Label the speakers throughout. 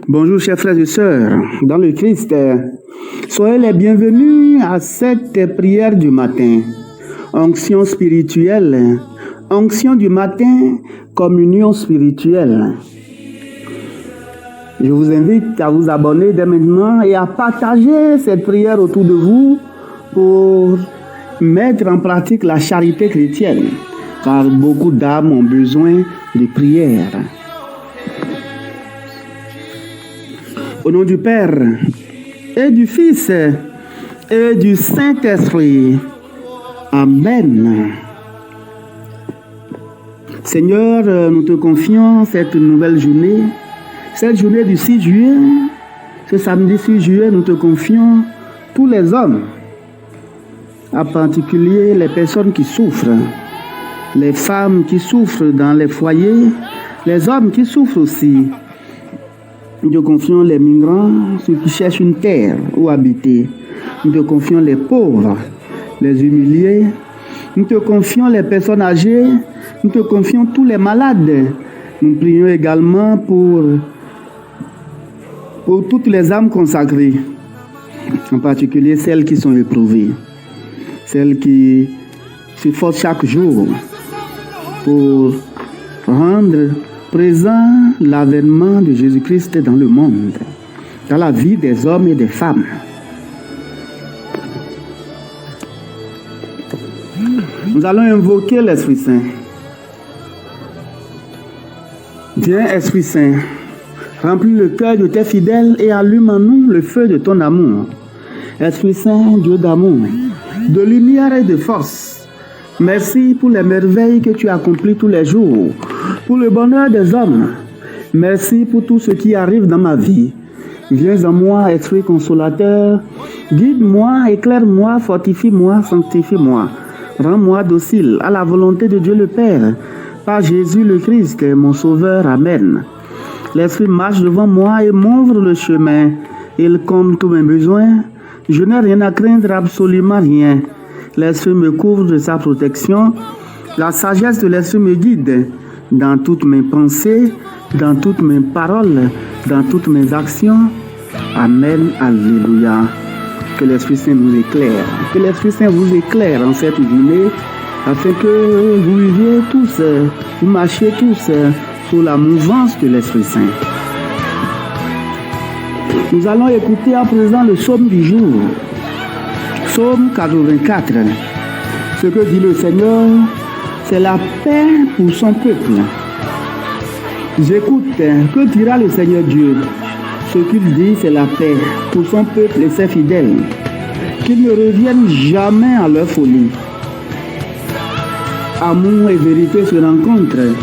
Speaker 1: Bonjour chers frères et sœurs dans le Christ. Soyez les bienvenus à cette prière du matin. Onction spirituelle, onction du matin, communion spirituelle. Je vous invite à vous abonner dès maintenant et à partager cette prière autour de vous pour mettre en pratique la charité chrétienne, car beaucoup d'âmes ont besoin de prière. Au nom du Père et du Fils et du Saint-Esprit. Amen. Seigneur, nous te confions cette nouvelle journée, cette journée du 6 juillet, ce samedi 6 juillet, nous te confions tous les hommes, en particulier les personnes qui souffrent, les femmes qui souffrent dans les foyers, les hommes qui souffrent aussi. Nous te confions les migrants, ceux qui cherchent une terre où habiter. Nous te confions les pauvres, les humiliés. Nous te confions les personnes âgées. Nous te confions tous les malades. Nous prions également pour toutes les âmes consacrées, en particulier celles qui sont éprouvées, celles qui s'efforcent chaque jour pour rendre présent l'avènement de Jésus-Christ dans le monde, dans la vie des hommes et des femmes. Nous allons invoquer l'Esprit Saint. Viens, Esprit Saint, remplis le cœur de tes fidèles et allume en nous le feu de ton amour. Esprit Saint, Dieu d'amour, de lumière et de force, merci pour les merveilles que tu accomplis tous les jours, pour le bonheur des hommes. Merci pour tout ce qui arrive dans ma vie. Viens en moi, Esprit consolateur. Guide-moi, éclaire-moi, fortifie-moi, sanctifie-moi. Rends-moi docile à la volonté de Dieu le Père. Par Jésus le Christ, mon Sauveur. Amen. L'Esprit marche devant moi et m'ouvre le chemin. Il comble tous mes besoins. Je n'ai rien à craindre, absolument rien. L'Esprit me couvre de sa protection. La sagesse de l'Esprit me guide dans toutes mes pensées, dans toutes mes paroles, dans toutes mes actions. Amen. Alléluia. Que l'Esprit Saint nous éclaire. Que l'Esprit Saint vous éclaire en cette journée, afin que vous viviez tous, vous marchiez tous sous la mouvance de l'Esprit Saint. Nous allons écouter à présent le psaume du jour. Psaume 84. Ce que dit le Seigneur, c'est la paix pour son peuple. J'écoute, que dira le Seigneur Dieu? Ce qu'il dit, c'est la paix pour son peuple et ses fidèles. Qu'ils ne reviennent jamais à leur folie. Amour et vérité se rencontrent.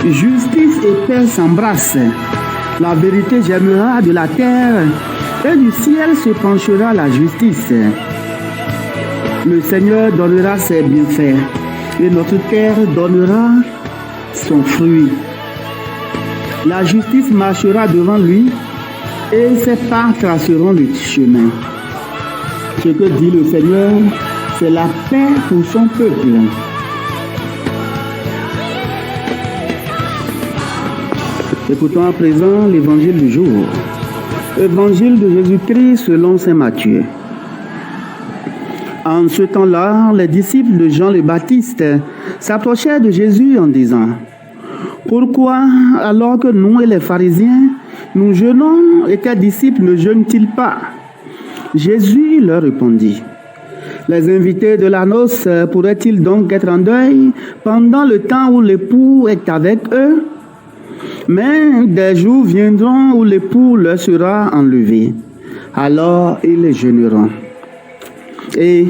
Speaker 1: Justice et paix s'embrassent. La vérité germera de la terre et du ciel se penchera la justice. Le Seigneur donnera ses bienfaits et notre terre donnera son fruit. La justice marchera devant lui et ses pas traceront le chemin. Ce que dit le Seigneur, c'est la paix pour son peuple. Écoutons à présent l'évangile du jour. Évangile de Jésus-Christ selon saint Matthieu. En ce temps-là, les disciples de Jean le Baptiste s'approchèrent de Jésus en disant: Pourquoi, alors que nous et les pharisiens, nous jeûnons et tes disciples ne jeûnent-ils pas? Jésus leur répondit: Les invités de la noce pourraient-ils donc être en deuil pendant le temps où l'époux est avec eux? Mais des jours viendront où l'époux leur sera enlevé. Alors ils jeûneront. Et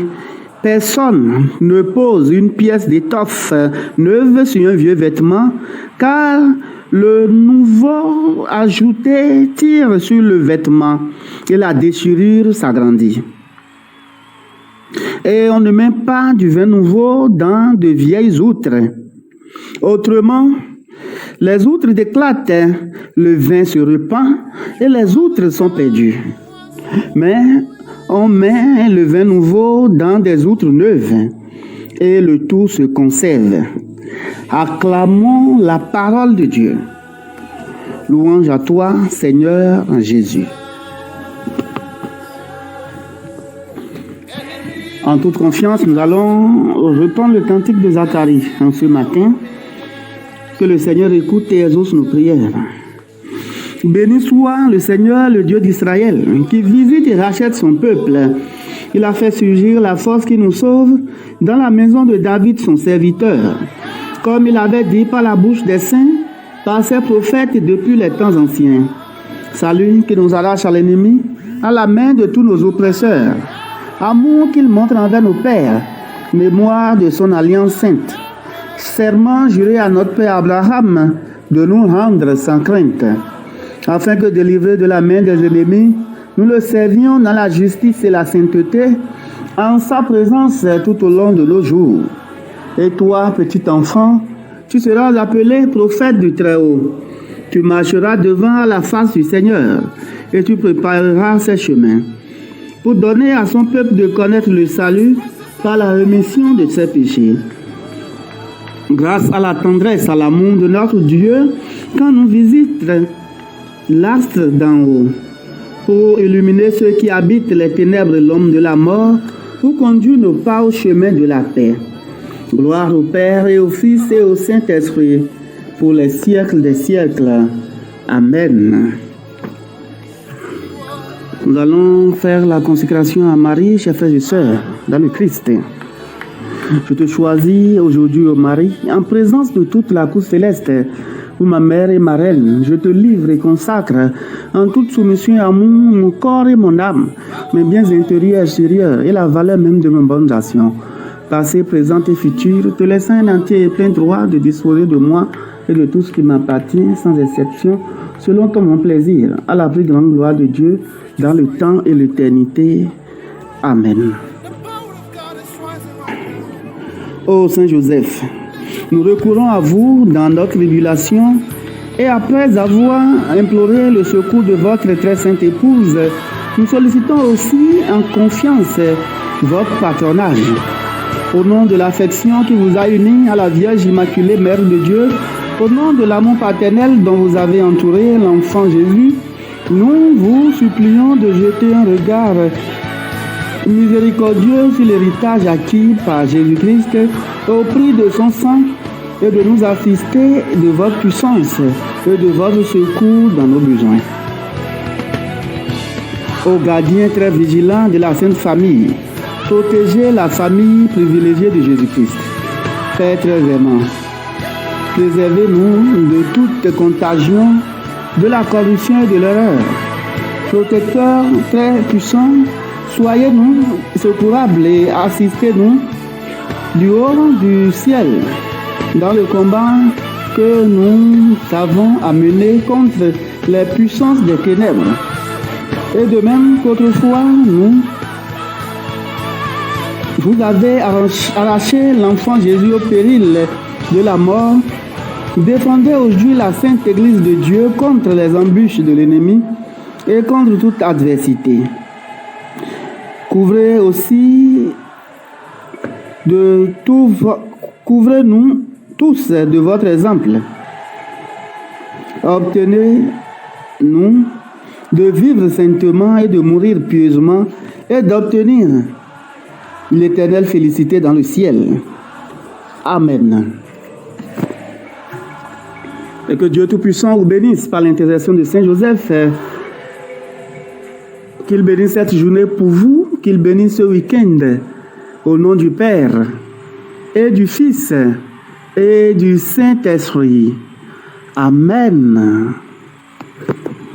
Speaker 1: personne ne pose une pièce d'étoffe neuve sur un vieux vêtement, car le nouveau ajouté tire sur le vêtement et la déchirure s'agrandit. Et on ne met pas du vin nouveau dans de vieilles outres. Autrement, les outres éclatent, le vin se répand et les outres sont perdues. Mais on met le vin nouveau dans des outres neuves et le tout se conserve. Acclamons la parole de Dieu. Louange à toi, Seigneur Jésus. En toute confiance, nous allons reprendre le cantique de Zacharie ce matin. Que le Seigneur écoute et exauce nos prières. Béni soit le Seigneur, le Dieu d'Israël, qui visite et rachète son peuple. Il a fait surgir la force qui nous sauve dans la maison de David, son serviteur, comme il avait dit par la bouche des saints, par ses prophètes depuis les temps anciens. Salut qui nous arrache à l'ennemi, à la main de tous nos oppresseurs. Amour qu'il montre envers nos pères, mémoire de son alliance sainte. Serment juré à notre père Abraham de nous rendre sans crainte, afin que délivrés de la main des ennemis, nous le servions dans la justice et la sainteté, en sa présence tout au long de nos jours. Et toi, petit enfant, tu seras appelé prophète du Très-Haut. Tu marcheras devant la face du Seigneur, et tu prépareras ses chemins, pour donner à son peuple de connaître le salut par la rémission de ses péchés. Grâce à la tendresse, à l'amour de notre Dieu, quand nous visite l'astre d'en haut, pour illuminer ceux qui habitent les ténèbres de l'homme de la mort, pour conduire nos pas au chemin de la paix. Gloire au Père et au Fils et au Saint-Esprit, pour les siècles des siècles. Amen. Nous allons faire la consécration à Marie, chers frères et sœurs, dans le Christ. Je te choisis aujourd'hui, ô Marie, en présence de toute la cour céleste, où ma mère et ma reine, je te livre et consacre en toute soumission et amour mon corps et mon âme, mes biens intérieurs et extérieurs et la valeur même de mes bonnes actions, passées, présentes et futures, te laissant un entier et plein droit de disposer de moi et de tout ce qui m'appartient, sans exception, selon ton bon plaisir, à la plus grande gloire de Dieu, dans le temps et l'éternité. Amen. Ô Saint Joseph, nous recourons à vous dans notre tribulation et après avoir imploré le secours de votre très sainte épouse, nous sollicitons aussi en confiance votre patronage. Au nom de l'affection qui vous a unis à la Vierge Immaculée, Mère de Dieu, au nom de l'amour paternel dont vous avez entouré l'enfant Jésus, nous vous supplions de jeter un regard miséricordieux sur l'héritage acquis par Jésus-Christ au prix de son sang et de nous assister de votre puissance et de votre secours dans nos besoins. Ô gardien très vigilant de la Sainte Famille, protégez la famille privilégiée de Jésus-Christ. Père très aimant, préservez-nous de toute contagion, de la corruption et de l'erreur. Protecteur très puissant, soyez-nous secourables et assistez-nous du haut du ciel dans le combat que nous avons à mener contre les puissances des ténèbres. Et de même qu'autrefois, vous avez arraché l'enfant Jésus au péril de la mort. Défendez aujourd'hui la Sainte Église de Dieu contre les embûches de l'ennemi et contre toute adversité. Couvrez aussi couvrez-nous tous de votre exemple. Obtenez-nous de vivre saintement et de mourir pieusement et d'obtenir l'éternelle félicité dans le ciel. Amen. Et que Dieu Tout-Puissant vous bénisse par l'intercession de Saint Joseph. Qu'il bénisse cette journée pour vous, qu'il bénisse ce week-end. Au nom du Père et du Fils et du Saint-Esprit. Amen.